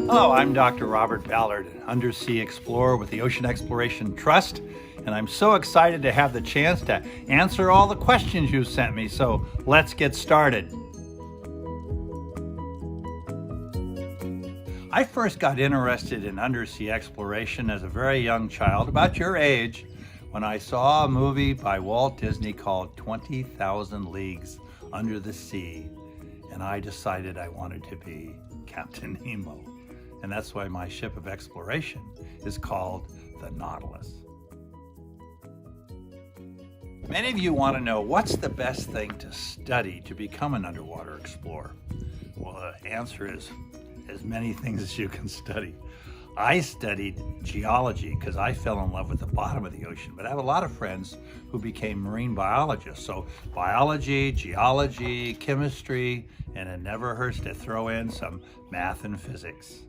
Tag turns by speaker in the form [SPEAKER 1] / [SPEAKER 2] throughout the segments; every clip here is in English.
[SPEAKER 1] Hello, I'm Dr. Robert Ballard, an undersea explorer with the Ocean Exploration Trust, and I'm so excited to have the chance to answer all the questions you sent me, so let's get started. I first got interested in undersea exploration as a very young child, about your age, when I saw a movie by Walt Disney called 20,000 Leagues Under the Sea, and I decided I wanted to be Captain Nemo. And that's why my ship of exploration is called the Nautilus. Many of you want to know, what's the best thing to study to become an underwater explorer? Well, the answer is as many things as you can study. I studied geology because I fell in love with the bottom of the ocean, but I have a lot of friends who became marine biologists. So biology, geology, chemistry, and it never hurts to throw in some math and physics.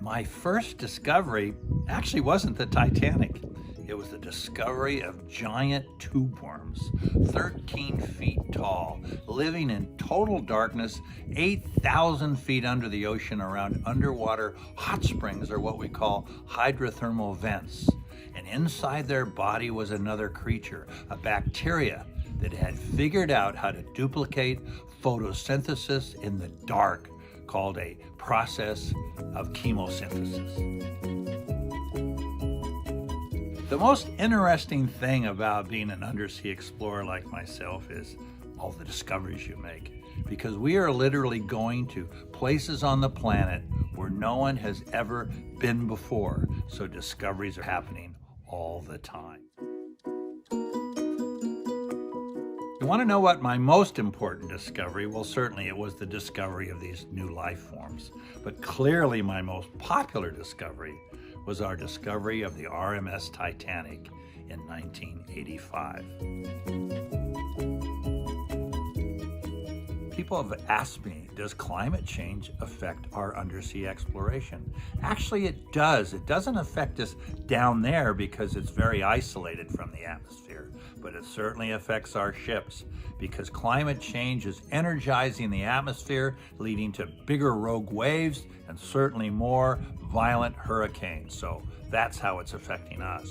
[SPEAKER 1] My first discovery actually wasn't the Titanic. It was the discovery of giant tube worms, 13 feet tall, living in total darkness, 8,000 feet under the ocean around underwater hot springs, or what we call hydrothermal vents. And inside their body was another creature, a bacteria that had figured out how to duplicate photosynthesis in the dark, called a process of chemosynthesis. The most interesting thing about being an undersea explorer like myself is all the discoveries you make, because we are literally going to places on the planet where no one has ever been before, so discoveries are happening all the time. You want to know what my most important discovery? Well, certainly it was the discovery of these new life forms, but clearly my most popular discovery was our discovery of the RMS Titanic in 1985. People have asked me, does climate change affect our undersea exploration? Actually, it does. It doesn't affect us down there because it's very isolated from the atmosphere, but it certainly affects our ships because climate change is energizing the atmosphere, leading to bigger rogue waves and certainly more violent hurricanes. So that's how it's affecting us.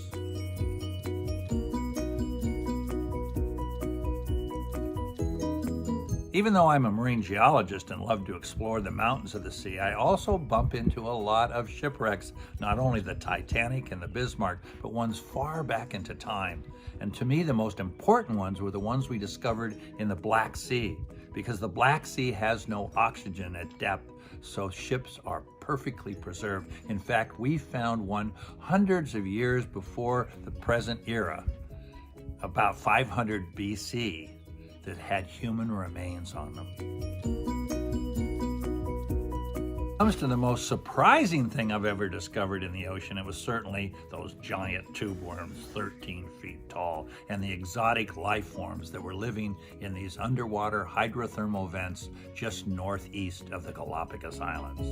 [SPEAKER 1] Even though I'm a marine geologist and love to explore the mountains of the sea, I also bump into a lot of shipwrecks, not only the Titanic and the Bismarck, but ones far back into time. And to me, the most important ones were the ones we discovered in the Black Sea, because the Black Sea has no oxygen at depth, so ships are perfectly preserved. In fact, we found one hundreds of years before the present era, about 500 BC, that had human remains on them. When it comes to the most surprising thing I've ever discovered in the ocean, it was certainly those giant tube worms, 13 feet tall, and the exotic life forms that were living in these underwater hydrothermal vents just northeast of the Galapagos Islands.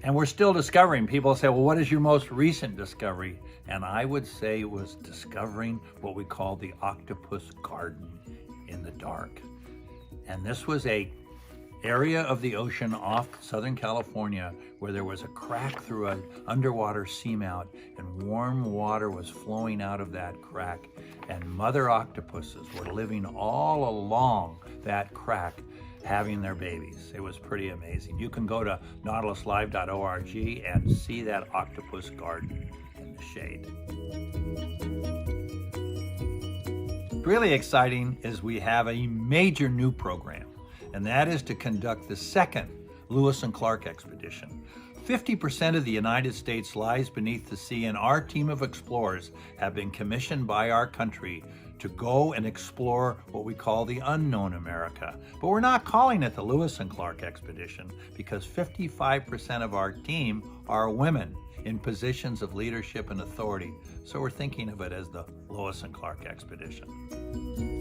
[SPEAKER 1] And we're still discovering. People say, well, what is your most recent discovery? And I would say it was discovering what we call the octopus garden in the dark. And this was a area of the ocean off Southern California where there was a crack through an underwater seamount, and warm water was flowing out of that crack, and mother octopuses were living all along that crack, having their babies. It was pretty amazing. You can go to nautiluslive.org and see that octopus garden in the shade. Really exciting is we have a major new program, and that is to conduct the second Lewis and Clark expedition. 50% of the United States lies beneath the sea, and our team of explorers have been commissioned by our country to go and explore what we call the unknown America. But we're not calling it the Lewis and Clark expedition because 55% of our team are women in positions of leadership and authority. So we're thinking of it as the Lewis and Clark expedition.